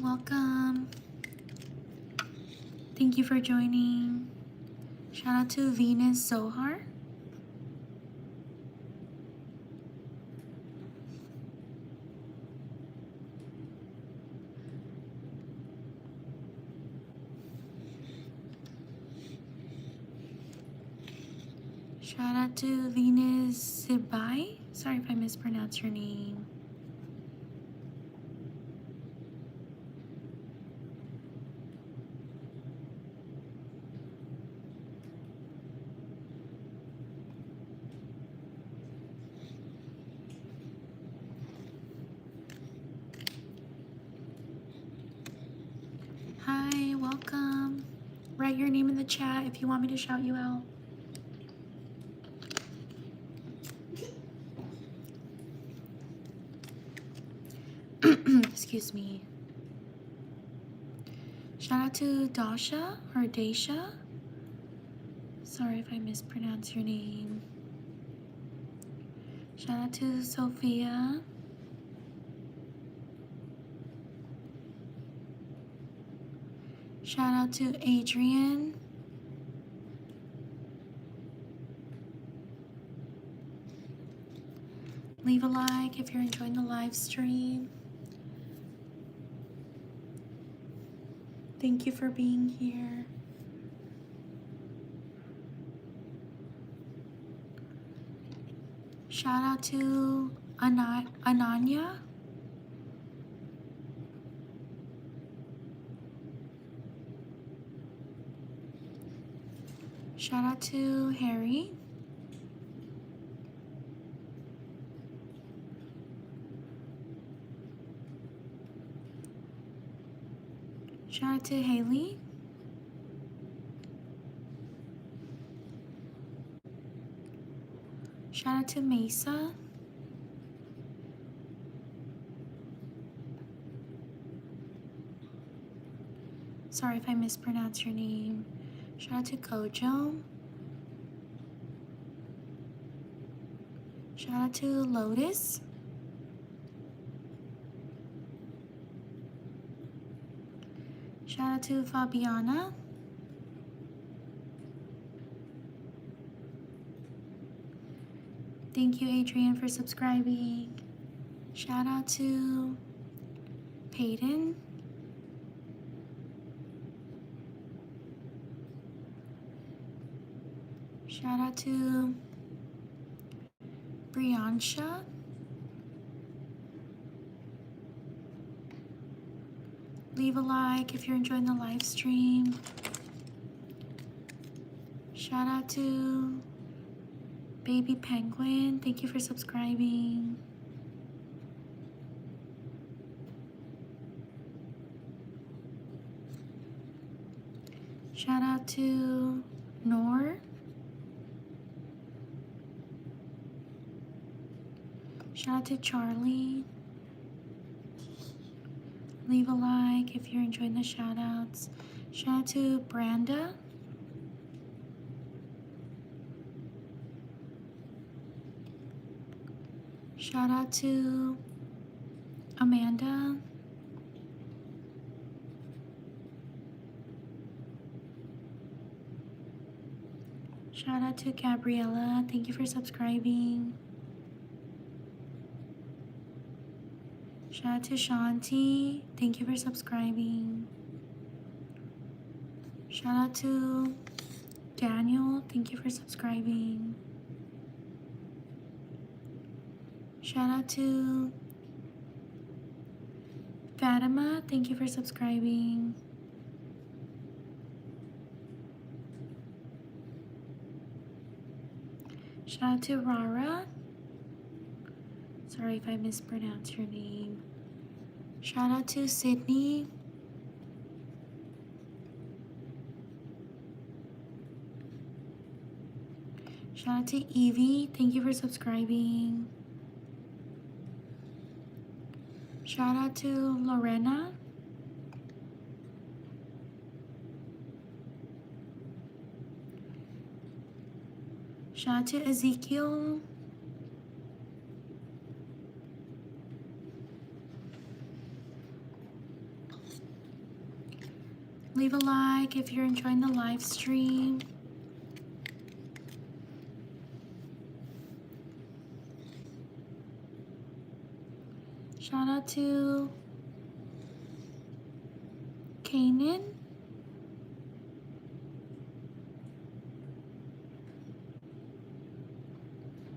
welcome. Thank you for joining. Shout out to Venus Zohar. Shout out to Venus Zibai. Sorry if I mispronounced your name. Hi, welcome. Write your name in the chat if you want me to shout you out. Excuse me. Shout out to Dasha or Daisha. Sorry if I mispronounce your name. Shout out to Sophia. Shout out to Adrian. Leave a like if you're enjoying the live stream. Thank you for being here. Shout out to Ananya. Shout out to Harry. Shout out to Haley. Shout out to Mesa. Sorry if I mispronounced your name. Shout out to Kojo. Shout out to Lotus. Shout out to Fabiana. Thank you, Adrian, for subscribing. Shout out to Peyton. Shout out to Briansha. Leave a like if you're enjoying the live stream. Shout out to Baby Penguin. Thank you for subscribing. Shout out to Nor. Shout out to Charlie. Leave a like if you're enjoying the shout outs. Shout out to Branda. Shout out to Amanda. Shout out to Gabriella. Thank you for subscribing. Shout out to Shanti. Thank you for subscribing. Shout out to Daniel. Thank you for subscribing. Shout out to Fatima. Thank you for subscribing. Shout out to Rara. Sorry if I mispronounced your name. Shout out to Sydney. Shout out to Evie. Thank you for subscribing. Shout out to Lorena. Shout out to Ezekiel. Leave a like if you're enjoying the live stream. Shout out to Kanan.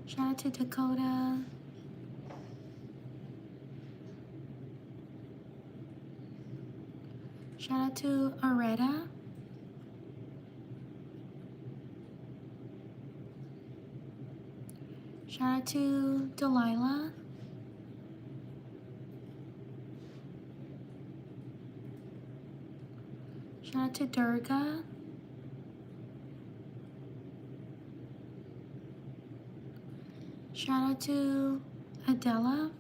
Shout out to Dakota. Shout out to Areta. Shout out to Delilah. Shout out to Durga. Shout out to Adela.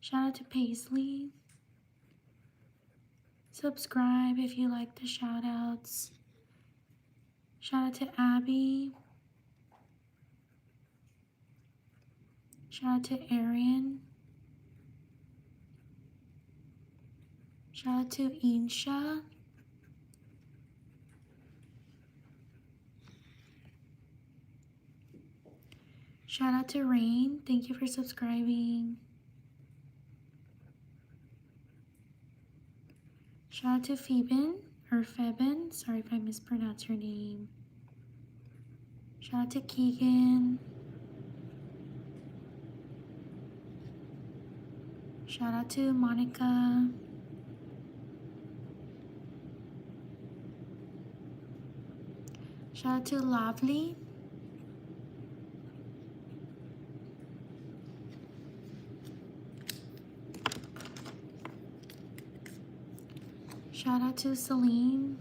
Shout out to Paisley. Subscribe if you like the shout outs. Shout out to Abby. Shout out to Arian. Shout out to Insha. Shout out to Rain. Thank you for subscribing. Shout out to Phoeben, or Feben. Sorry if I mispronounce your name. Shout out to Keegan. Shout out to Monica. Shout out to Lovely. Shout out to Celine.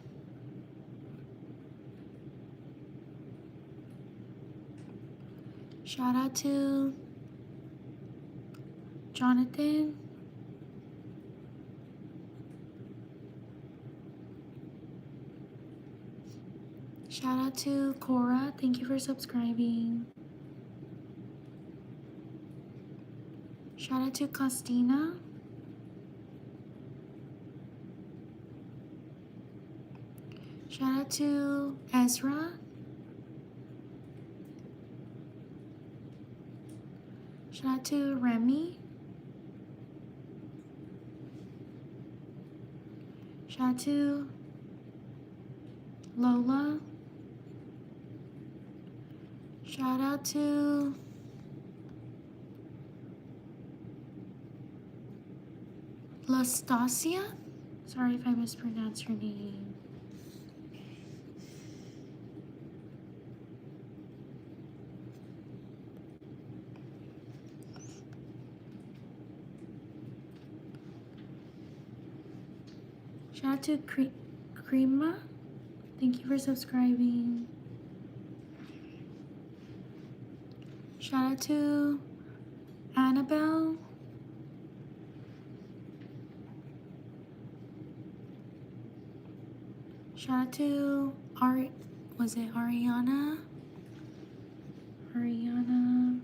Shout out to Jonathan. Shout out to Cora. Thank you for subscribing. Shout out to Costina. Shout out to Ezra. Shout out to Remy. Shout out to Lola. Shout out to Lastasia. Sorry if I mispronounced your name. Shout out to Crema. Thank you for subscribing. Shout out to Annabelle. Shout out to was it Ariana? Ariana.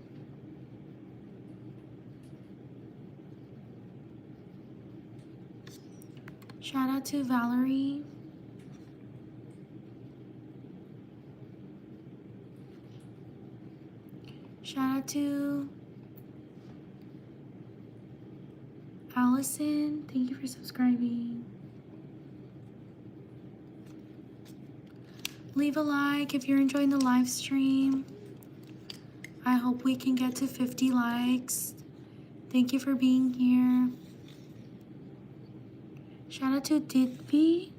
Shout out to Valerie. Shout out to Allison. Thank you for subscribing. Leave a like if you're enjoying the live stream. I hope we can get to 50 likes. Thank you for being here. Shout out to Didby.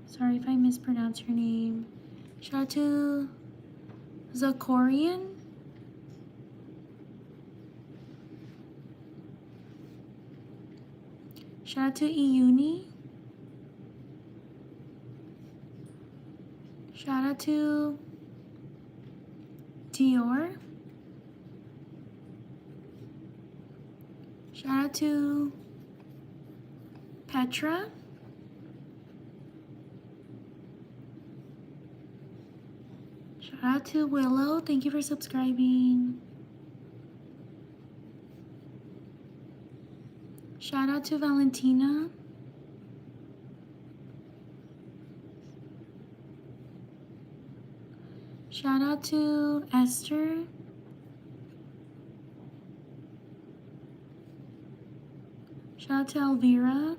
Sorry if I mispronounce your name. Shout out to Zakorian. Shout out to Iuni. Shout out to Dior. Shout out to Petra. Shout out to Willow. Thank you for subscribing. Shout out to Valentina. Shout out to Esther. Shout out to Elvira.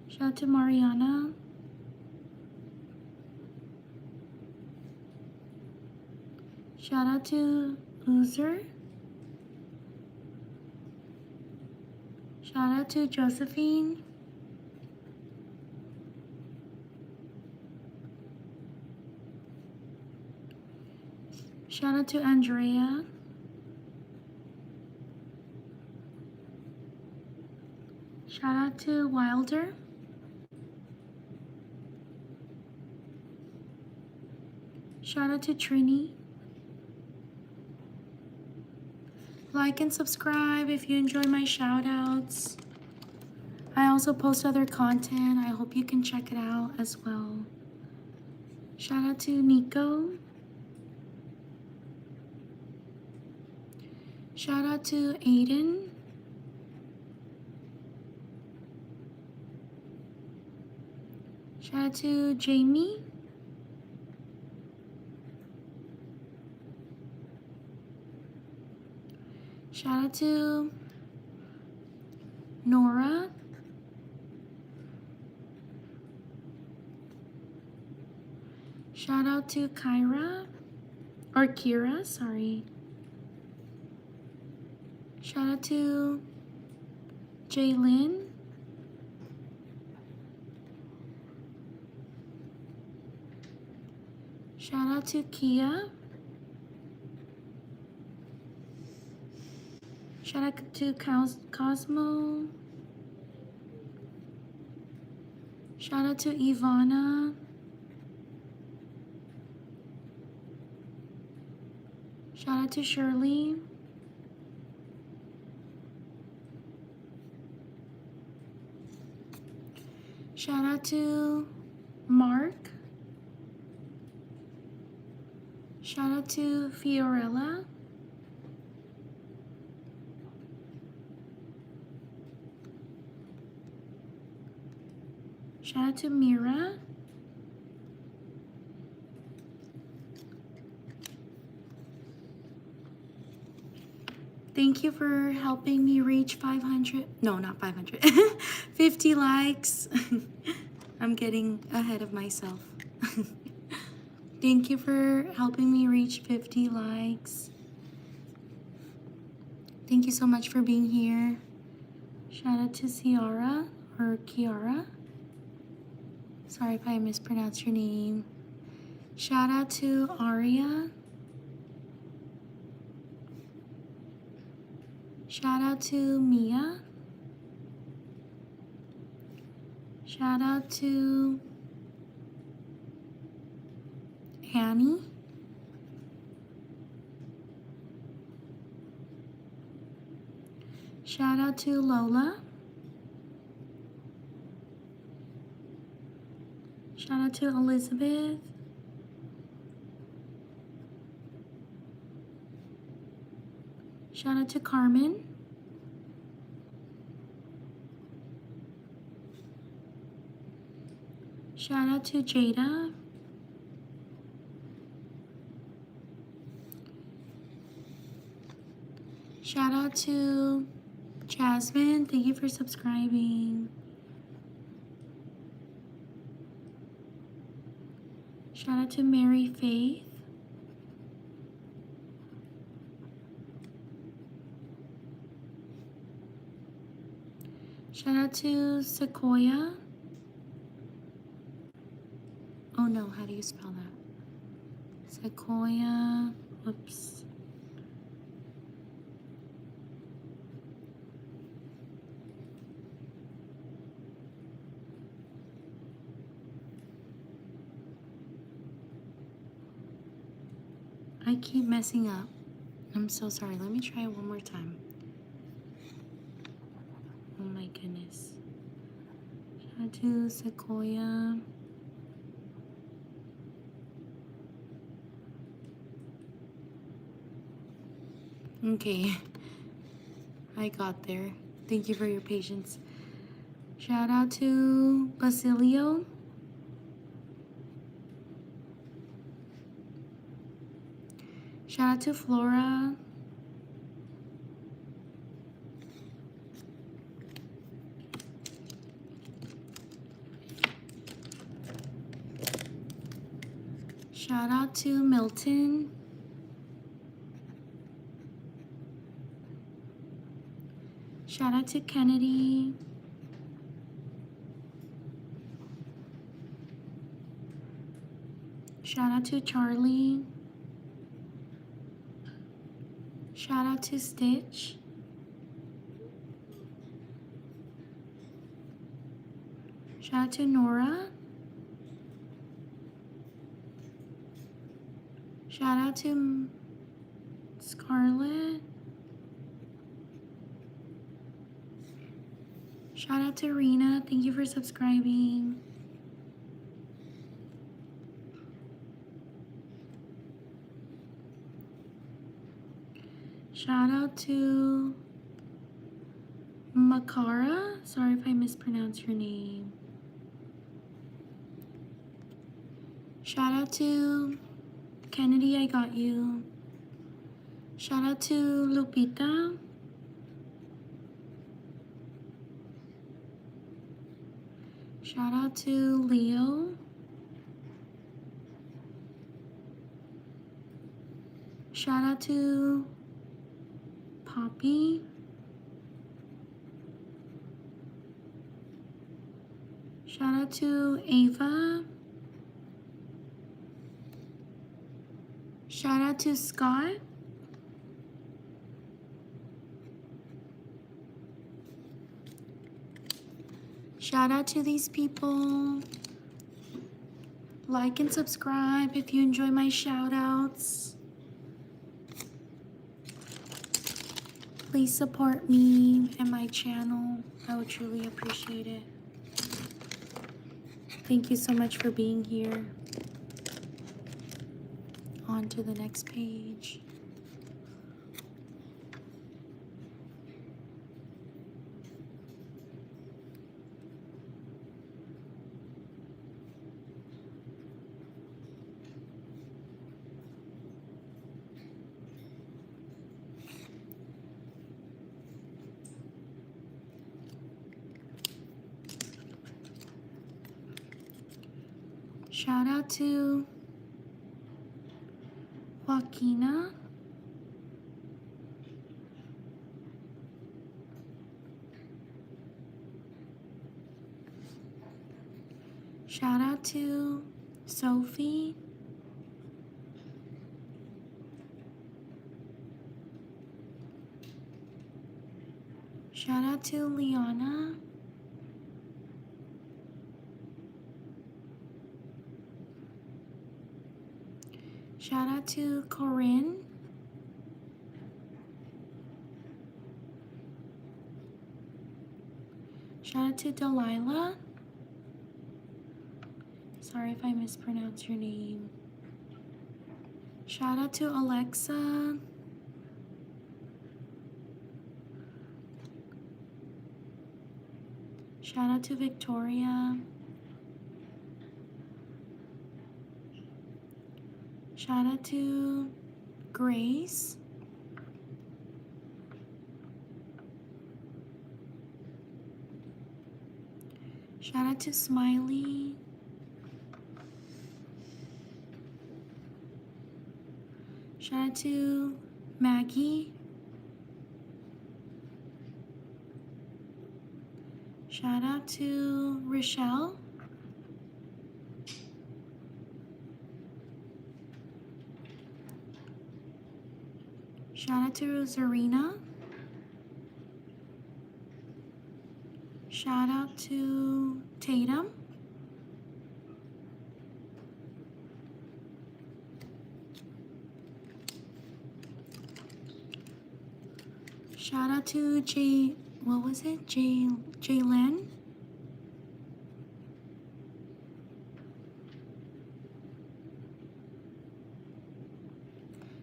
Shout out to Mariana. Shout out to Uzer. Shout out to Josephine. Shout out to Andrea. Shout out to Wilder. Shout out to Trini. Like and subscribe if you enjoy my shout outs. I also post other content. I hope you can check it out as well. Shout out to Nico. Shout out to Aiden. Shout out to Jamie. Shout out to Nora. Shout out to Kyra, or Kira, sorry. Shout out to Jaylyn. Shout out to Kia. Shout out to Cosmo. Shout out to Ivana. Shout out to Shirley. Shout out to Mark. Shout out to Fiorella. Shout out to Mira. Thank you for helping me reach 500. No, not 500. 50 likes. I'm getting ahead of myself. Thank you for helping me reach 50 likes. Thank you so much for being here. Shout out to Ciara or Kiara. Sorry if I mispronounced your name. Shout out to Aria. Shout out to Mia. Shout out to Annie. Shout out to Lola. Shout out to Elizabeth. Shout out to Carmen. Shout out to Jada. Shout out to Jasmine. Thank you for subscribing. Shout out to Mary Faith. Shout out to Sequoia. Oh no, how do you spell that? Sequoia. Whoops. I keep messing up. I'm so sorry. Let me try it one more time. Oh my goodness. Shout out to Sequoia. Okay, I got there. Thank you for your patience. Shout out to Basilio. Shout out to Flora. Shout out to Milton. Shout out to Kennedy. Shout out to Charlie. Shout out to Stitch. Shout out to Nora. Shout out to Scarlett. Shout out to Rena. Thank you for subscribing. Shout out to Makara. Sorry if I mispronounce your name. Shout out to Kennedy, I got you. Shout out to Lupita. Shout out to Leo. Shout out to Poppy. Shout out to Ava. Shout out to Scott. Shout out to these people. Like and subscribe if you enjoy my shout outs. Please support me and my channel. I would truly appreciate it. Thank you so much for being here. On to the next page. Shout out to Joaquina. Shout out to Sophie. Shout out to Liana. Shout out to Corinne. Shout out to Delilah. Sorry if I mispronounce your name. Shout out to Alexa. Shout out to Victoria. Shout out to Grace. Shout out to Smiley. Shout out to Maggie. Shout out to Rochelle. Shout out to Zarina. Shout out to Tatum. Shout out to Jalen.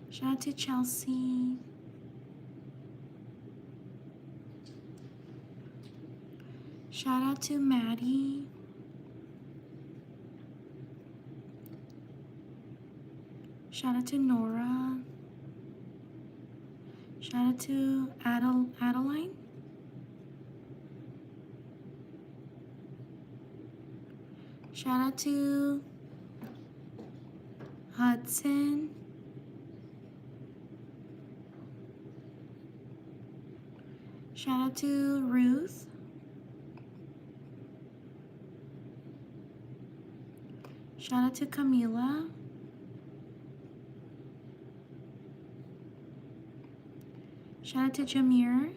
Shout out to Chelsea. Shout out to Maddie. Shout out to Nora. Shout out to Adeline. Shout out to Hudson. Shout out to Ruth. Shout out to Camila. Shout out to Jameer.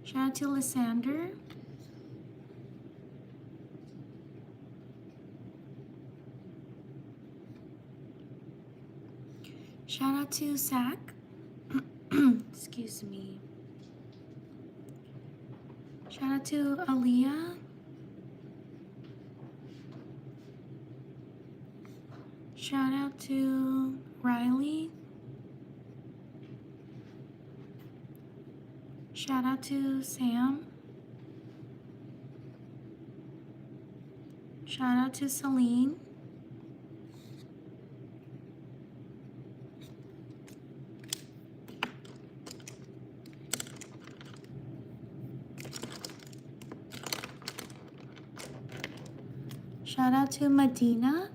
Shout out to Lysander. Shout out to Zach. Excuse me. Shout out to Aaliyah. Shout out to Riley. Shout out to Sam. Shout out to Celine. Shout out to Medina.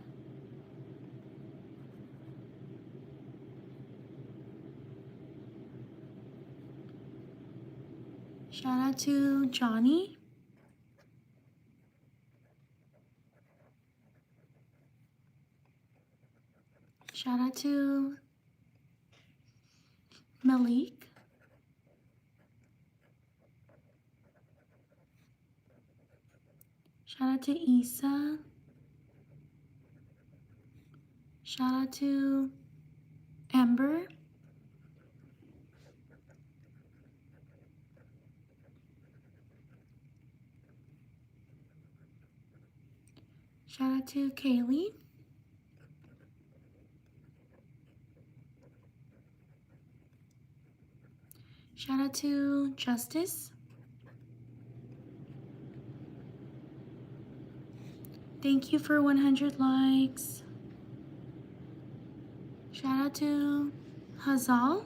Shout out to Johnny. Shout out to Malik. Shout out to Issa. Shout out to Amber. Shout out to Kaylee. Shout out to Justice. Thank you for 100 likes. Shout out to Hazal.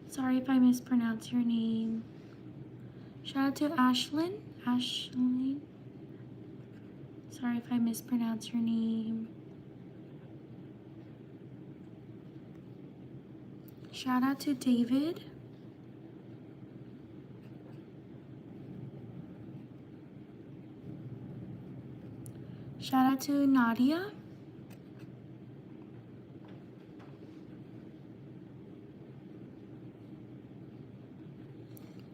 Sorry if I mispronounce your name. Shout out to Ashlyn. Ashlyn. Sorry if I mispronounce your name. Shout out to David. Shout out to Nadia.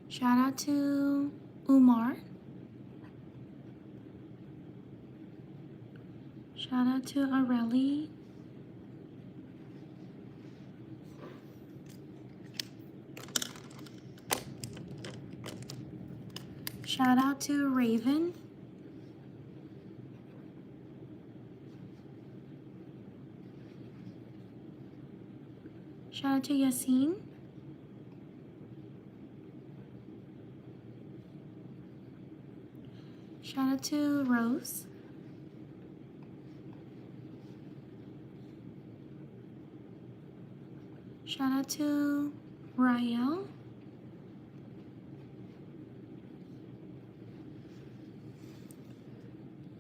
Shout out to Umar. Shout out to Areli. Shout out to Raven. Shout out to Yassine. Shout out to Rose. Shout out to Rael.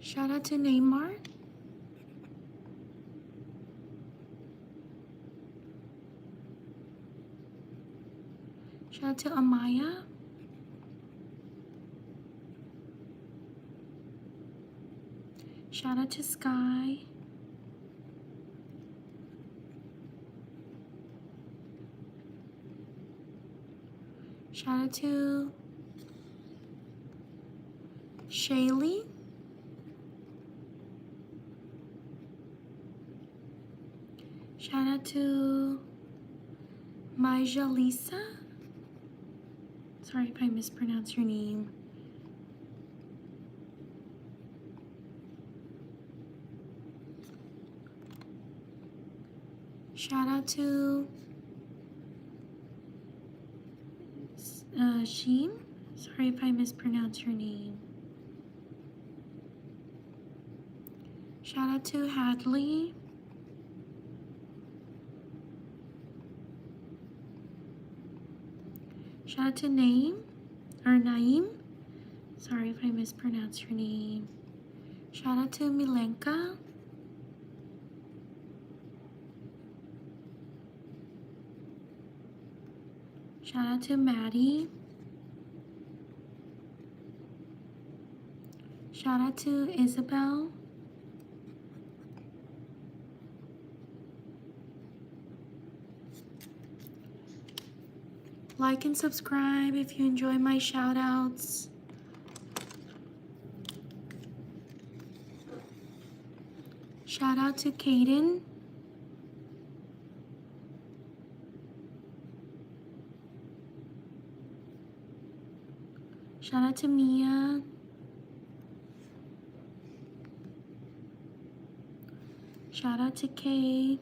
Shout out to Neymar. Shout out to Amaya. Shout out to Sky. Shout out to Shaylee. Shout out to Majalisa. Sorry if I mispronounce your name. Shout out to Sheem. Sorry if I mispronounce your name. Shout out to Hadley. Shout out to Naeem. Sorry if I mispronounce your name. Shout out to Milenka. Shout out to Maddie. Shout out to Isabel. Like and subscribe if you enjoy my shout outs. Shout out to Kaden. Shout out to Mia. Shout out to Kay.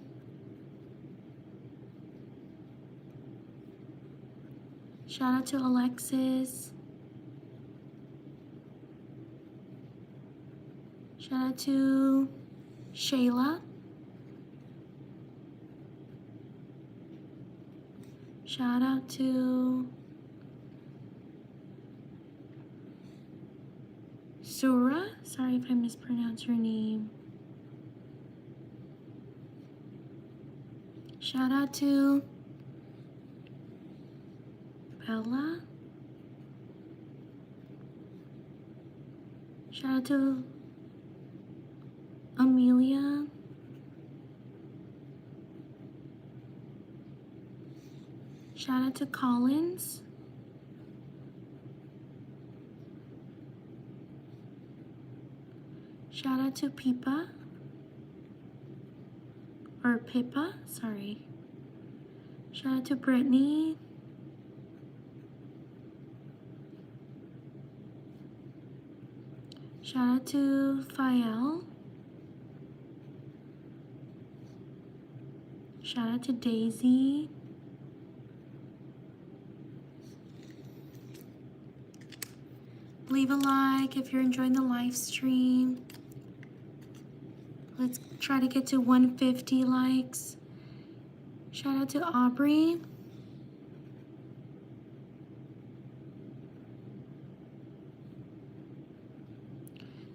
Shout out to Alexis. Shout out to Shayla. Shout out to Sura. Sorry if I mispronounce your name. Shout out to Bella. Shout out to Amelia. Shout out to Collins. Shout out to Pippa. Or Pippa, sorry. Shout out to Brittany. Shout out to Fael. Shout out to Daisy. Leave a like if you're enjoying the live stream. Let's try to get to 150 likes. Shout out to Aubrey.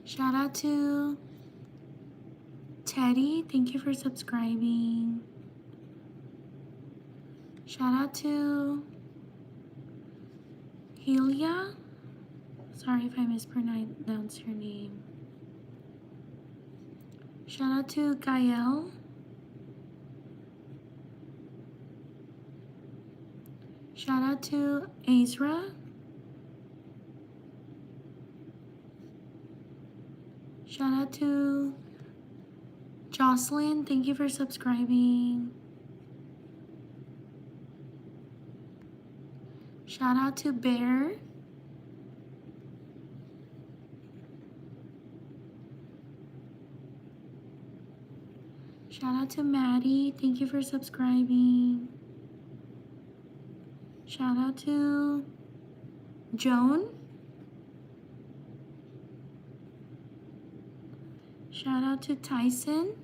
Shout out to Teddy. Thank you for subscribing. Shout out to Helia. Sorry if I mispronounce your name. Shout out to Gael. Shout out to Ezra. Shout out to Jocelyn. Thank you for subscribing. Shout out to Bear. Shout out to Maddie. Thank you for subscribing. Shout out to Joan. Shout out to Tyson.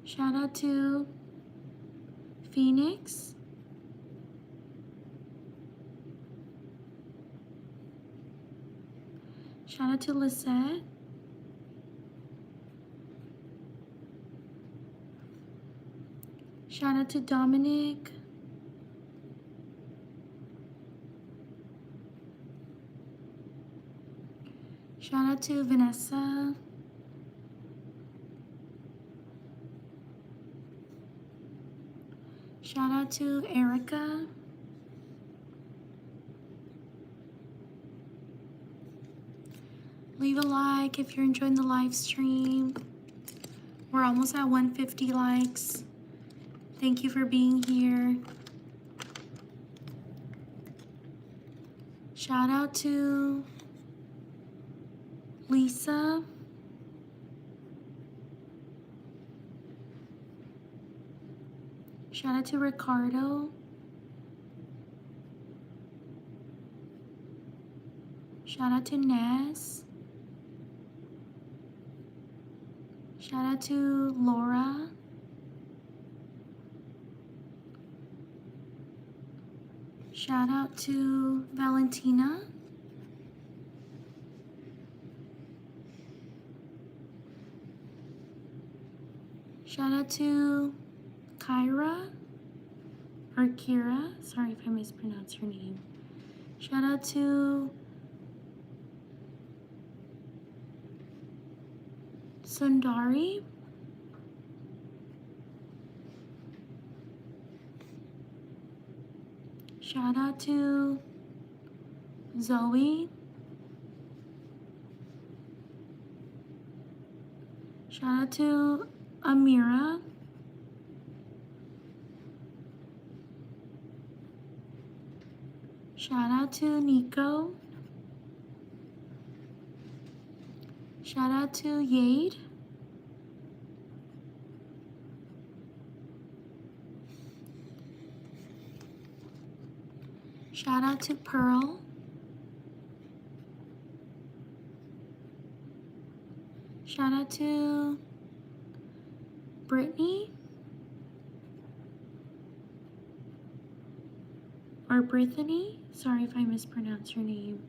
Shout out to Phoenix. Shout out to Lisette. Shout out to Dominic. Shout out to Vanessa. Shout out to Erica. Leave a like if you're enjoying the live stream. We're almost at 150 likes. Thank you for being here. Shout out to Lisa. Shout out to Ricardo. Shout out to Ness. Shout out to Laura. Shout out to Valentina. Shout out to Kyra or Kira. Sorry if I mispronounce your name. Shout out to Sundari. Shout out to Zoe. Shout out to Amira. Shout out to Nico. Shout out to Yade. Shout out to Pearl. Shout out to Brittany or Brittany. Sorry if I mispronounce your name.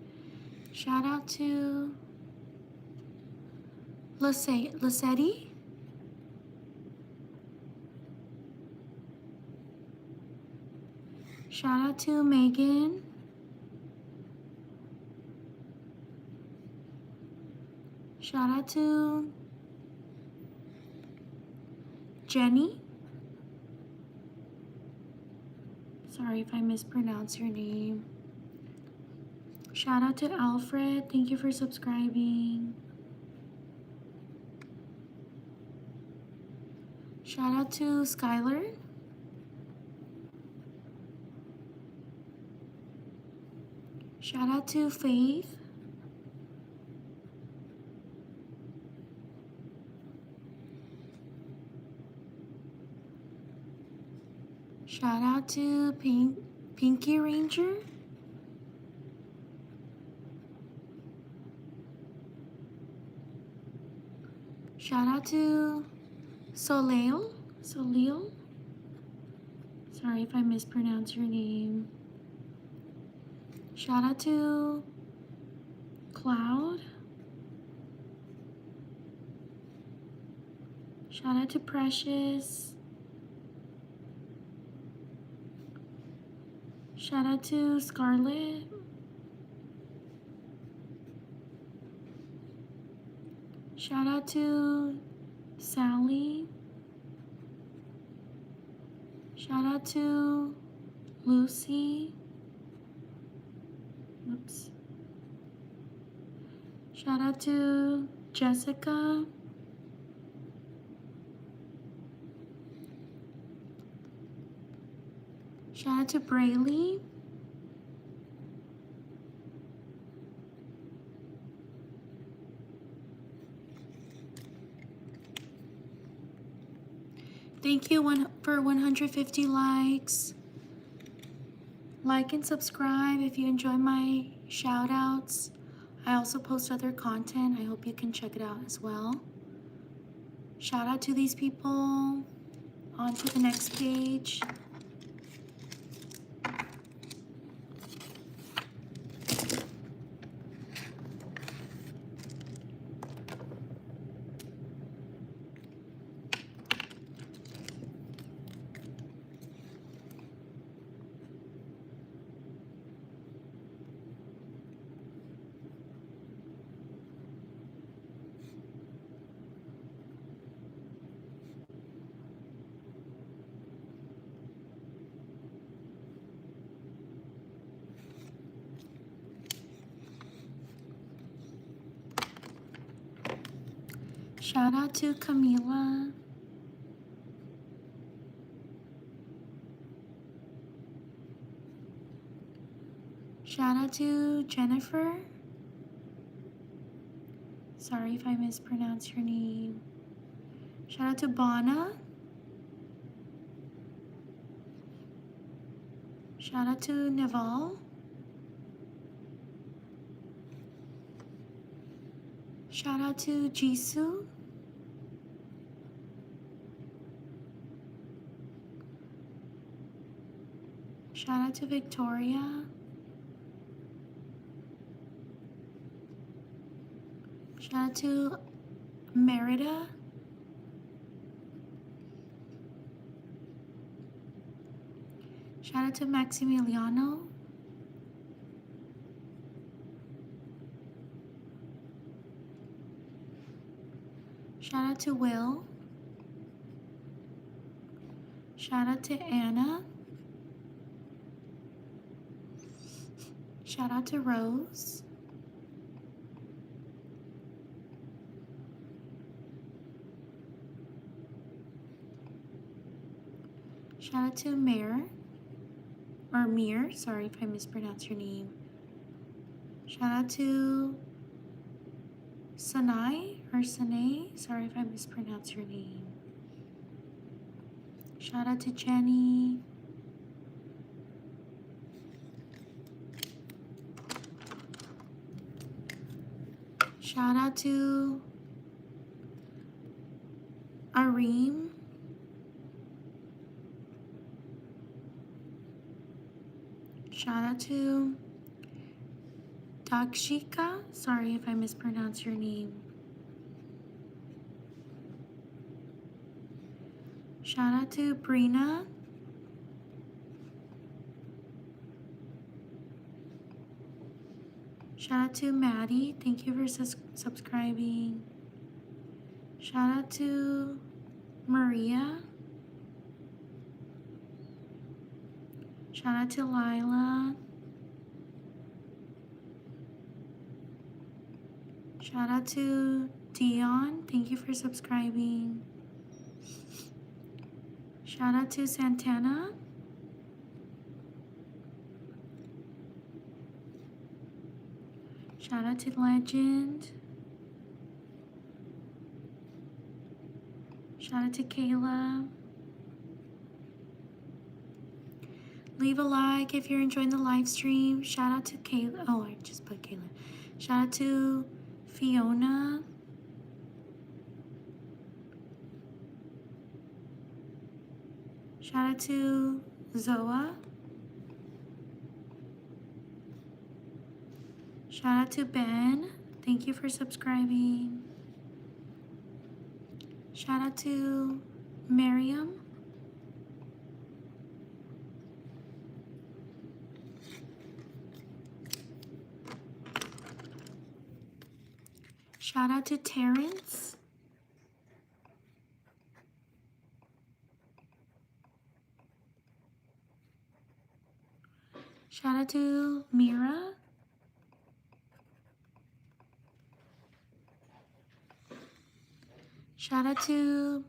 Shout out to Lacetti. Shout out to Megan. Shout out to Jenny. Sorry if I mispronounce your name. Shout out to Alfred. Thank you for subscribing. Shout out to Skylar. Shout out to Faith. Shout out to Pinky Ranger. Shout out to Soleil. Sorry if I mispronounce your name. Shout out to Cloud. Shout out to Precious. Shout out to Scarlett. Shout out to Sally. Shout out to Lucy. Oops. Shout out to Jessica. Shout out to Brayley. Thank you for 150 likes. Like and subscribe if you enjoy my shout outs. I also post other content. I hope you can check it out as well. Shout out to these people. On to the next page. Shout out to Camila. Shout out to Jennifer. Sorry if I mispronounce your name. Shout out to Bonna. Shout out to Naval. Shout out to Jisoo. Shout out to Victoria. Shout out to Merida. Shout out to Maximiliano. Shout out to Will. Shout out to Anna. Shout out to Rose. Shout out to Mir, sorry if I mispronounced your name. Shout out to Sanai, sorry if I mispronounced your name. Shout out to Jenny. Shout out to Areem. Shout out to Dakshika. Sorry if I mispronounced your name. Shout out to Brina. Shout out to Maddie. Thank you for subscribing. Shout out to Maria. Shout out to Lila. Shout out to Dion. Thank you for subscribing. Shout out to Santana. Shout out to Legend. Shout out to Kayla. Leave a like if you're enjoying the live stream. Shout out to Kayla. Oh, I just put Kayla. Shout out to Fiona. Shout out to Zoa. Shout out to Ben. Thank you for subscribing. Shout out to Miriam. Shout out to Terrence. Shout out to Mira. Shout out to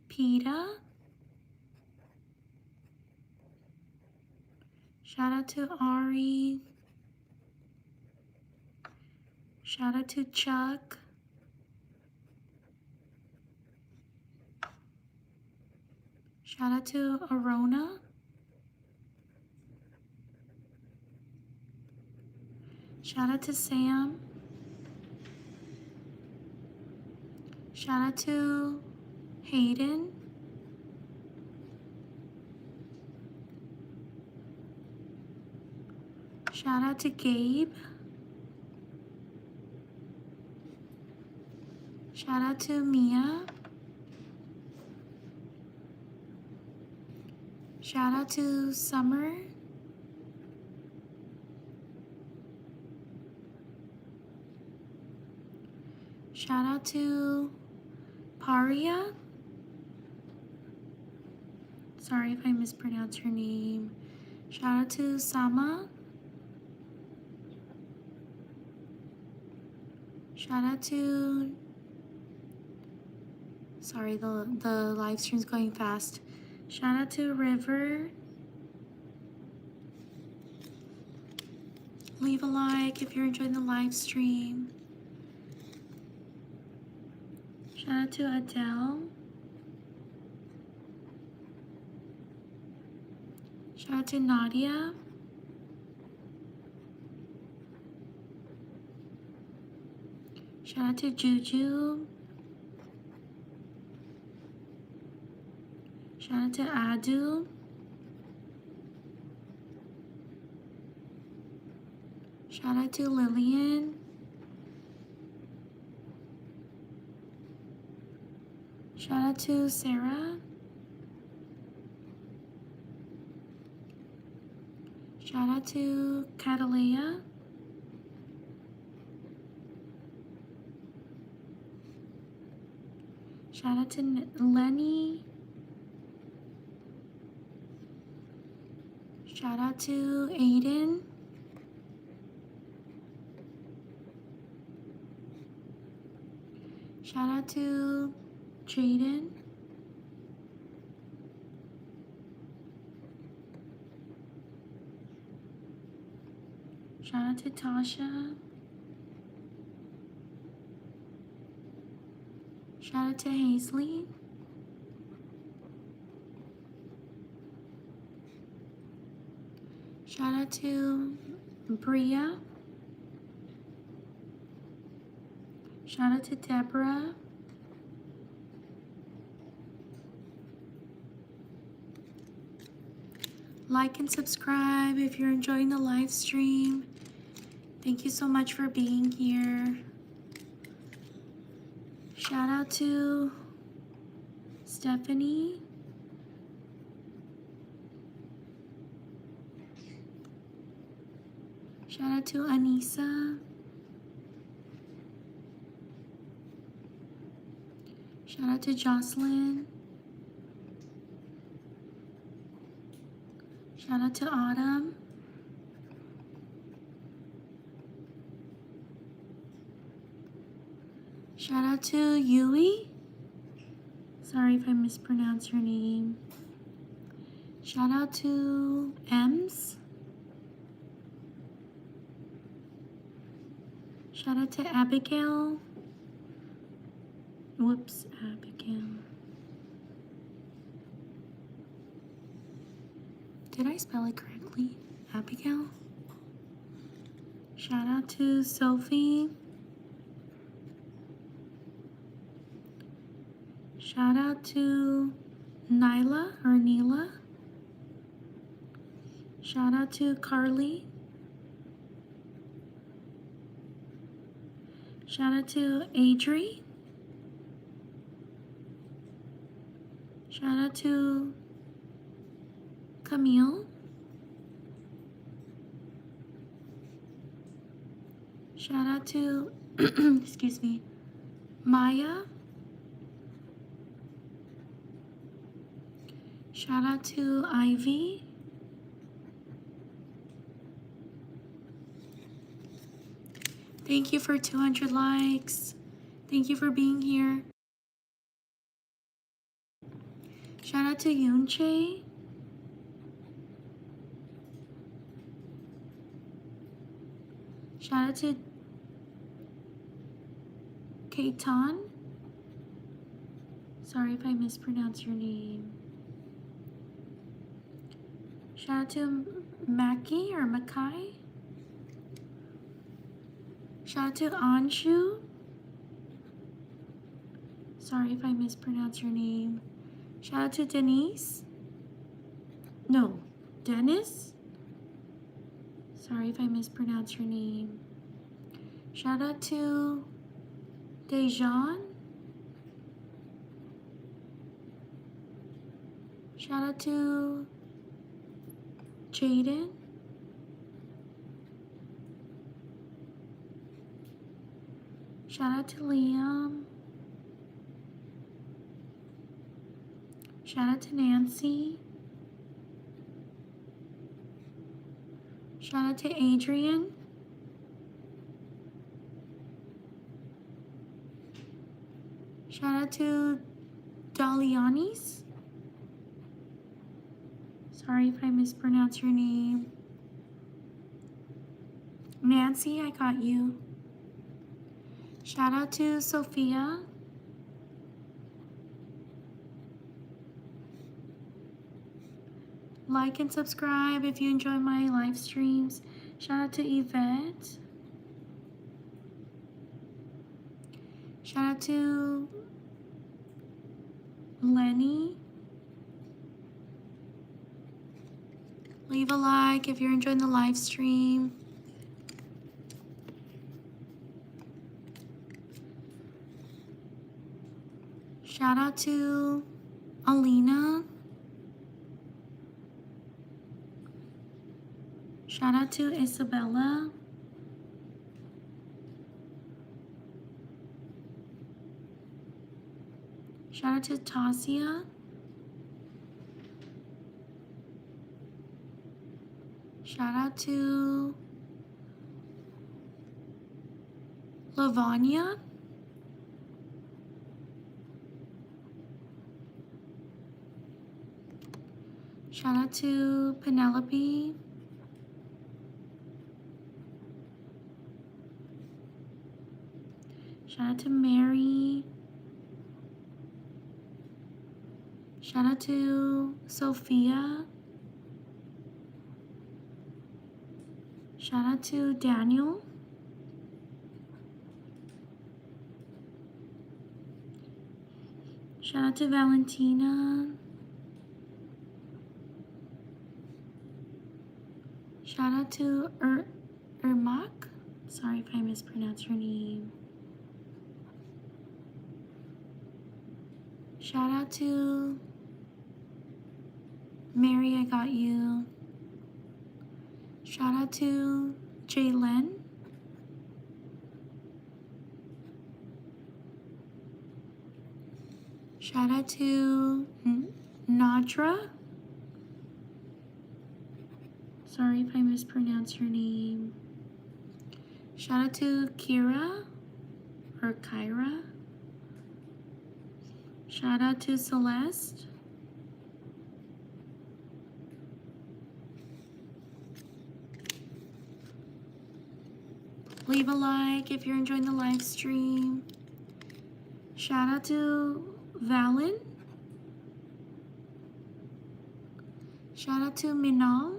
Peta. Shout out to Ari. Shout out to Chuck. Shout out to Arona. Shout out to Sam. Shout out to Hayden. Shout out to Gabe. Shout out to Mia. Shout out to Summer. Shout out to Paria. Sorry if I mispronounced your name. Shout out to Sama. Shout out to... Sorry, the live stream's going fast. Shout out to River. Leave a like if you're enjoying the live stream. Shout out to Adele. Shout out to Nadia. Shout out to Juju. Shout out to Adu. Shout out to Lillian. Shout out to Sarah. Shout out to Catalea. Shout out to Lenny. Shout out to Aiden. Shout out to Jaden. Shout out to Tasha. Shout out to Hazley. Shout out to Bria. Shout out to Deborah. Like and subscribe if you're enjoying the live stream. Thank you so much for being here. Shout out to Stephanie. Shout out to Anissa. Shout out to Jocelyn. Shout out to Autumn. Shout out to Yui. Sorry if I mispronounce your name. Shout out to Ems. Shout out to Abigail. Whoops, Abigail. Did I spell it correctly? Abigail? Shout out to Sophie. Shout out to Nyla or Neela. Shout out to Carly. Shout out to Adri. Shout out to Camille. Shout out to, excuse me, Maya. Shout out to Ivy. Thank you for 200 likes. Thank you for being here. Shout out to Yunche. Shout out to Kaitan. Sorry if I mispronounce your name. Shout out to Maki or Makai. Shout out to Anshu. Sorry if I mispronounce your name. Shout out to Denise. No, Dennis. Sorry if I mispronounce your name. Shout out to Dejan. Shout out to Jaden. Shout out to Liam. Shout out to Nancy. Shout out to Adrian. Shout out to Dalianis. Sorry if I mispronounce your name. Nancy, I got you. Shout out to Sophia. Like and subscribe if you enjoy my live streams. Shout out to Yvette. Shout out to Lenny. Leave a like if you're enjoying the live stream. Shout out to Alina. Shout out to Isabella. Shout out to Tasia. Shout out to Lavanya. Shout out to Penelope. Shout out to Mary. Shout out to Sophia. Shout out to Daniel. Shout out to Valentina. Shout out to Ermak. Sorry if I mispronounced your name. Shout out to Mary, I got you. Shout out to Jaylen. Shout out to Nadra. Sorry if I mispronounced your name. Shout out to Kira or Kyra. Shout out to Celeste. Leave a like if you're enjoying the live stream. Shout out to Valen. Shout out to Minal.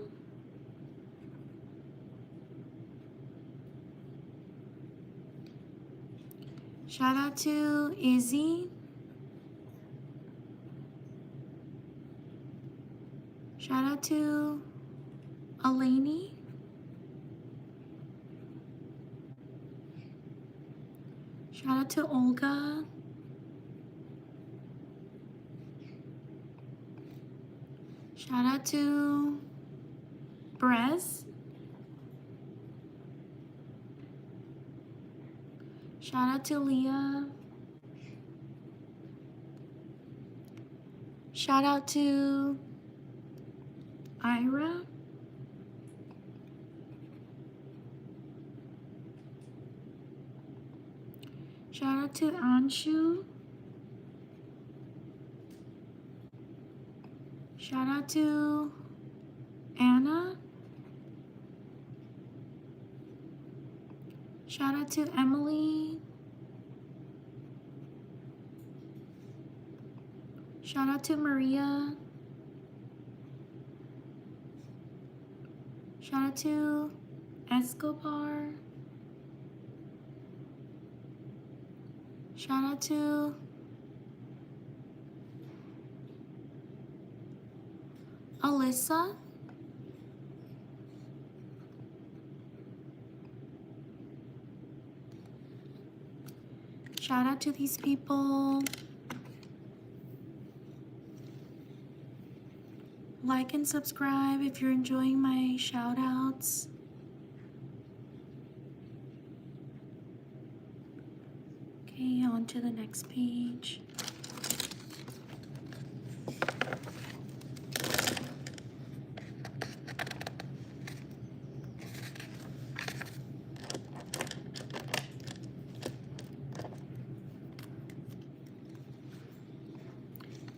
Shout out to Izzy. Shout out to Eleni. Shout out to Olga. Shout out to Brez. Shout out to Leah. Shout out to Ira. Shout out to Anshu. Shout out to Anna. Shout out to Emily. Shout out to Maria. Shout out to Escobar. Shout out to Alyssa. Shout out to these people. Like and subscribe if you're enjoying my shout outs. Okay, on to the next page.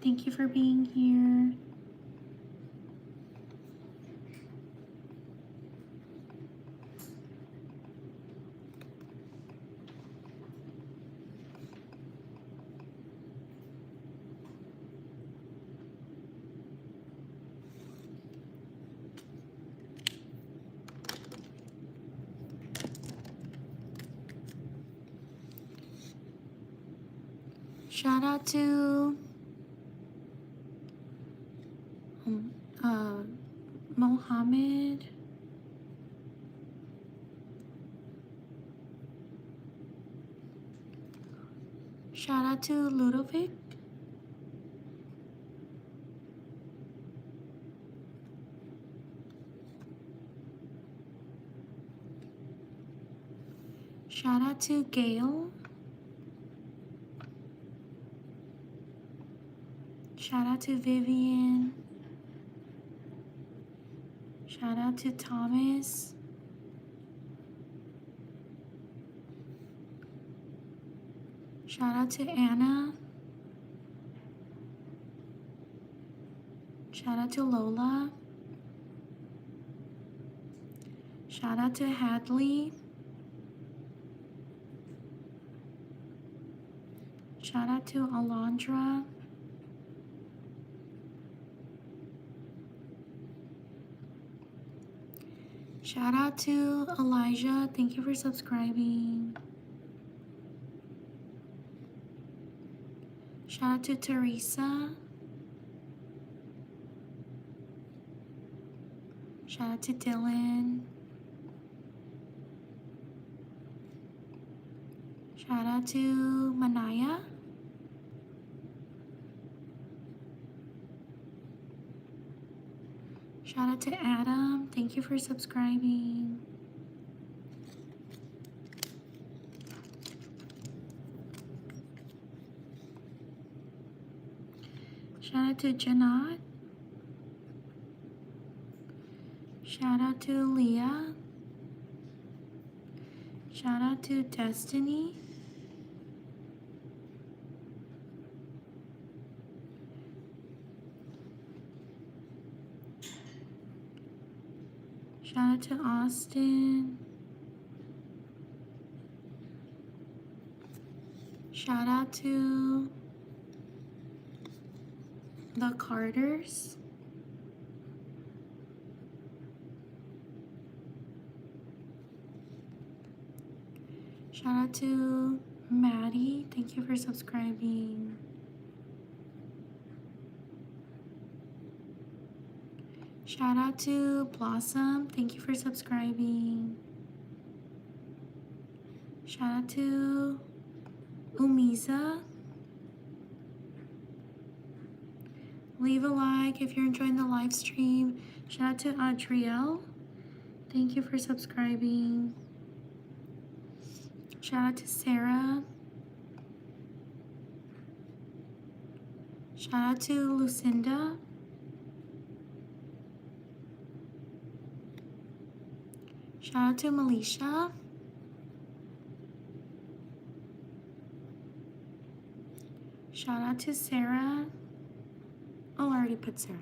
Thank you for being here. Shout out to Mohammed. Shout out to Ludovic. Shout out to Gail. Shout out to Vivian. Shout out to Thomas. Shout out to Anna. Shout out to Lola. Shout out to Hadley. Shout out to Alondra. Shout out to Elijah. Thank you for subscribing. Shout out to Teresa. Shout out to Dylan. Shout out to Manaya. Shout out to Adam. Thank you for subscribing. Shout out to Janat. Shout out to Leah. Shout out to Destiny. Shout out to Austin. Shout out to the Carters. Shout out to Maddie. Thank you for subscribing. Shout out to Blossom. Thank you for subscribing. Shout out to Umiza. Leave a like if you're enjoying the live stream. Shout out to Adriel. Thank you for subscribing. Shout out to Sarah. Shout out to Lucinda. Shout out to Melisha. Shout out to Sarah. Oh, I already put Sarah.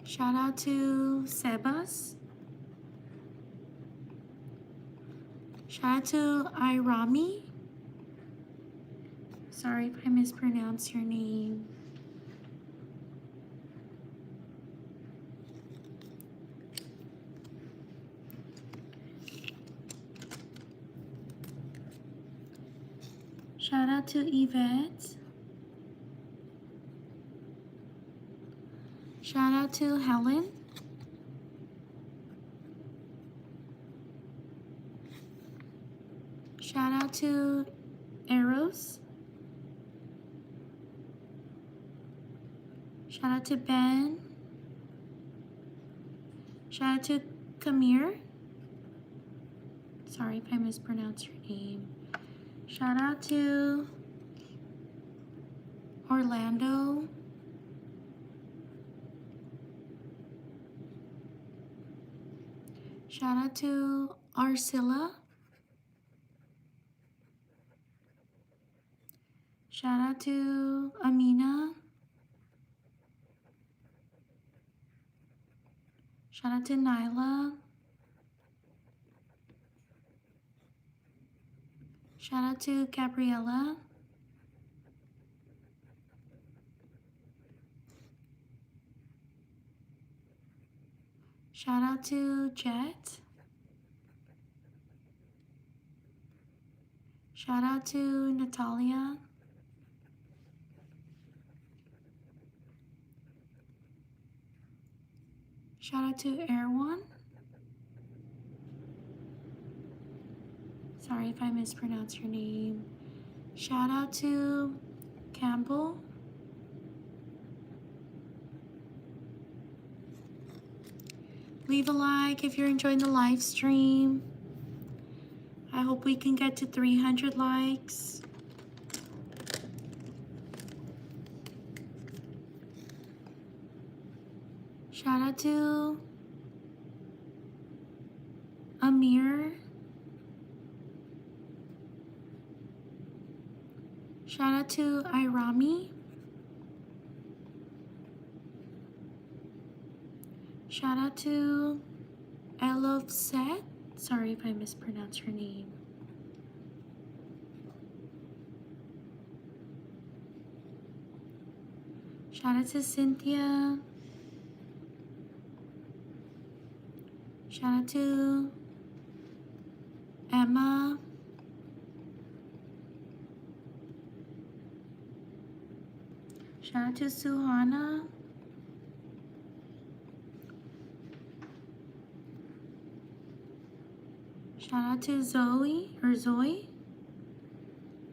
Shout out to Sebas. Shout out to Irami. Sorry if I mispronounced your name. Shout out to Yvette. Shout out to Helen. Shout out to Eros. Shout out to Ben. Shout out to Kamir. Sorry if I mispronounced your name. Shout out to Orlando. Shout out to Arcilla. Shout out to Amina. Shout out to Nyla. Shout out to Gabriella. Shout out to Jet. Shout out to Natalia. Shout out to Erwan. Sorry if I mispronounce your name. Shout out to Campbell. Leave a like if you're enjoying the live stream. I hope we can get to 300 likes. Shout out to Amir. Shout out to Irami. Shout out to Elofset. Sorry if I mispronounce your name. Shout out to Cynthia. Shout out to Emma. Shout out to Suhana. Shout out to Zoe.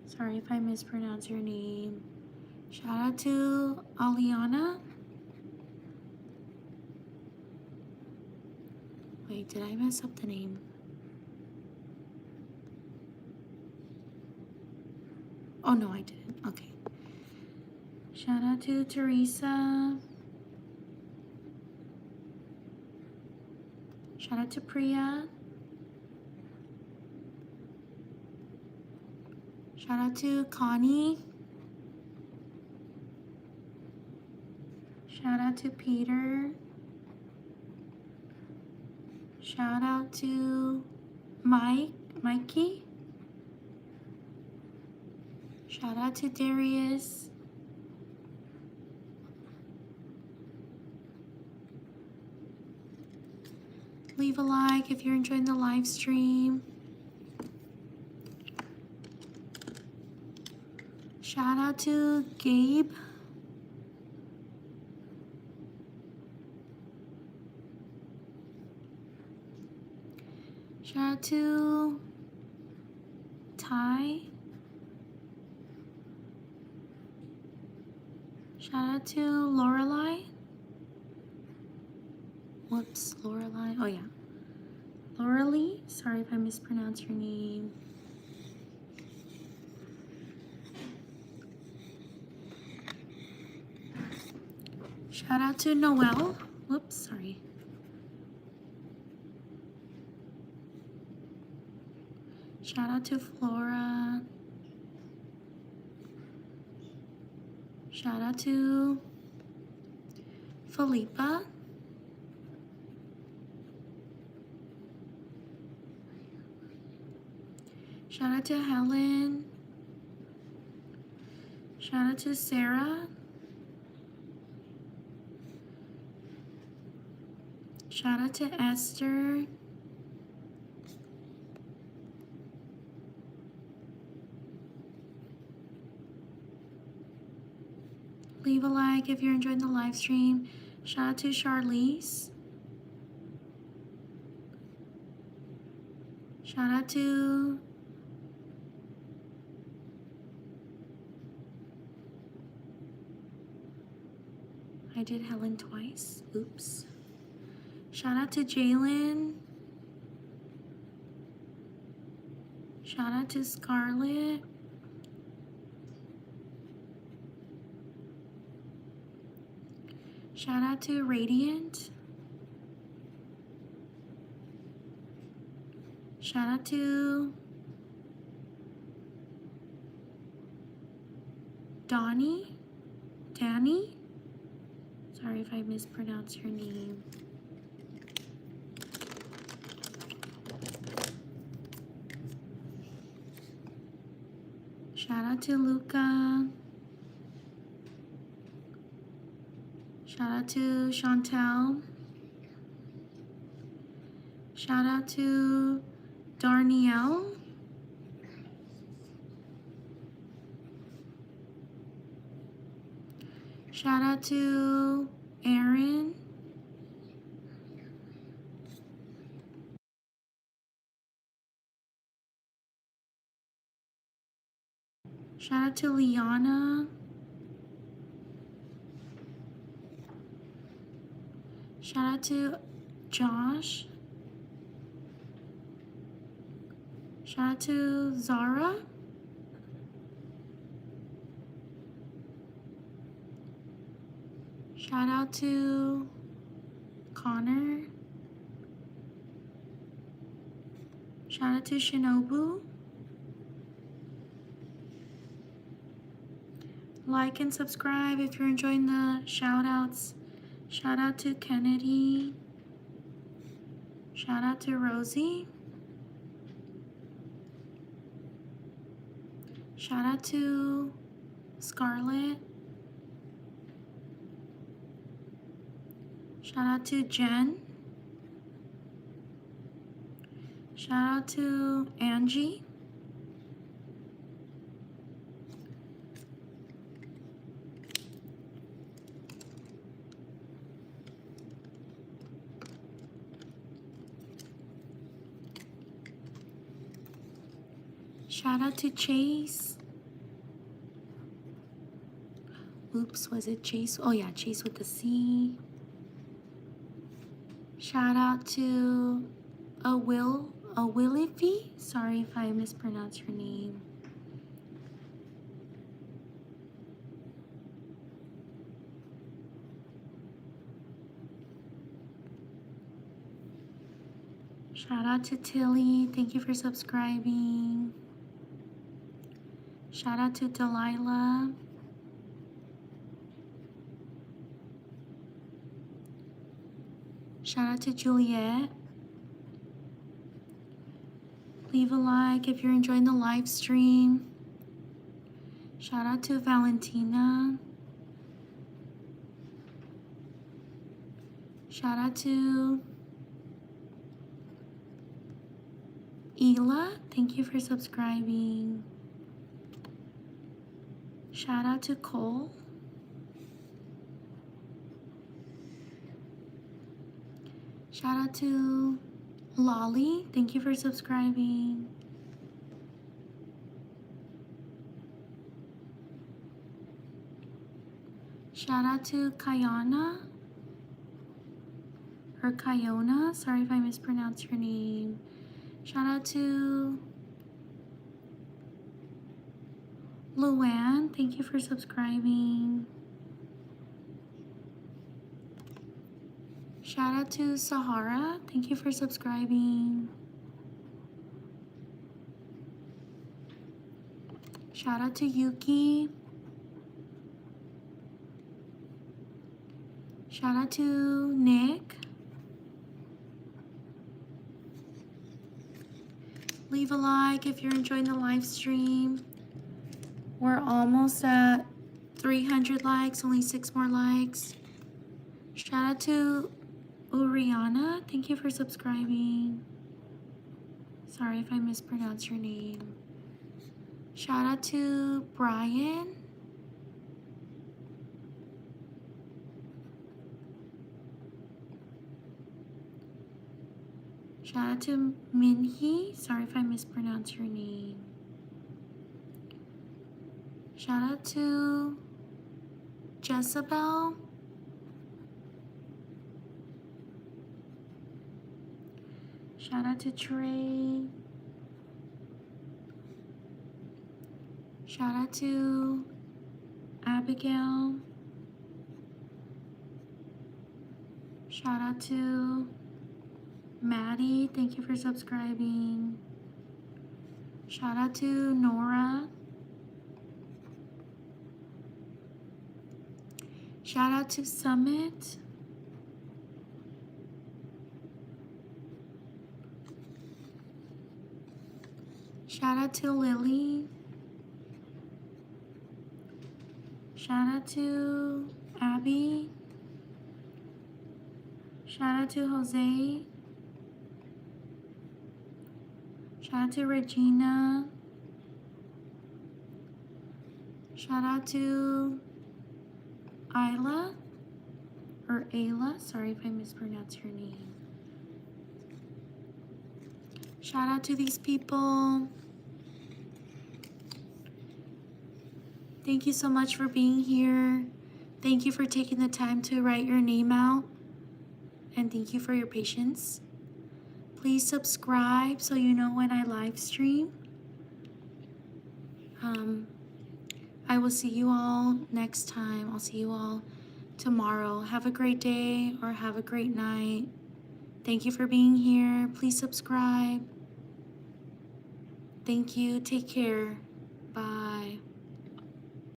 Sorry if I mispronounce your name. Shout out to Aliana. Wait, did I mess up the name? Oh no, I didn't. Okay. Shout out to Teresa. Shout out to Priya. Shout out to Connie. Shout out to Peter. Shout out to Mikey. Shout out to Darius. Leave a like if you're enjoying the live stream. Shout out to Gabe. Shout out to Ty. Shout out to Lorelai. Whoops, Lorelai. Oh yeah. Loralee. Sorry if I mispronounced your name. Shout out to Noelle. Whoops, sorry. Shout out to Flora. Shout out to Felipa. Shout out to Helen. Shout out to Sarah. Shout out to Esther. Leave a like if you're enjoying the live stream. Shout out to Charlize. Shout out to I did Helen twice. Oops. Shout out to Jalen. Shout out to Scarlett. Shout out to Radiant. Shout out to Danny. Sorry if I mispronounced your name. Shout out to Luca. Shout out to Chantel. Shout out to Darnielle. Shout out to Aaron. Shout out to Liana. Shout out to Josh. Shout out to Zara. Shout out to Connor. Shout out to Shinobu. Like and subscribe if you're enjoying the shout outs. Shout out to Kennedy. Shout out to Rosie. Shout out to Scarlett. Shout out to Jen. Shout out to Angie. Shout out to Chase. Oops, was it Chase? Oh yeah, Chase with the C. Shout out to Willify. Sorry if I mispronounce your name. Shout out to Tilly. Thank you for subscribing. Shout out to Delilah. Shout out to Juliet. Leave a like if you're enjoying the live stream. Shout out to Valentina. Shout out to Ela. Thank you for subscribing. Shout out to Cole. Shout out to Lolly. Thank you for subscribing. Shout out to Kayana. Or Kayona. Sorry if I mispronounced your name. Shout out to Luann. Thank you for subscribing. Shout out to Sahara. Thank you for subscribing. Shout out to Yuki. Shout out to Nick. Leave a like if you're enjoying the live stream. We're almost at 300 likes, only 6 more likes. Shout out to Uriana. Thank you for subscribing. Sorry if I mispronounced your name. Shout out to Brian. Shout out to Minhee. Sorry if I mispronounced your name. Shout out to Jezebel. Shout out to Trey. Shout out to Abigail. Shout out to Maddie. Thank you for subscribing. Shout out to Nora. Shout out to Summit. Shout out to Lily. Shout out to Abby. Shout out to Jose. Shout out to Regina. Shout out to Isla or Ayla. Sorry if I mispronounce your name. Shout out to these people. Thank you so much for being here. Thank you for taking the time to write your name out. And thank you for your patience. Please subscribe so you know when I live stream. I will see you all next time. I'll see you all tomorrow. Have a great day or have a great night. Thank you for being here. Please subscribe. Thank you. Take care. Bye.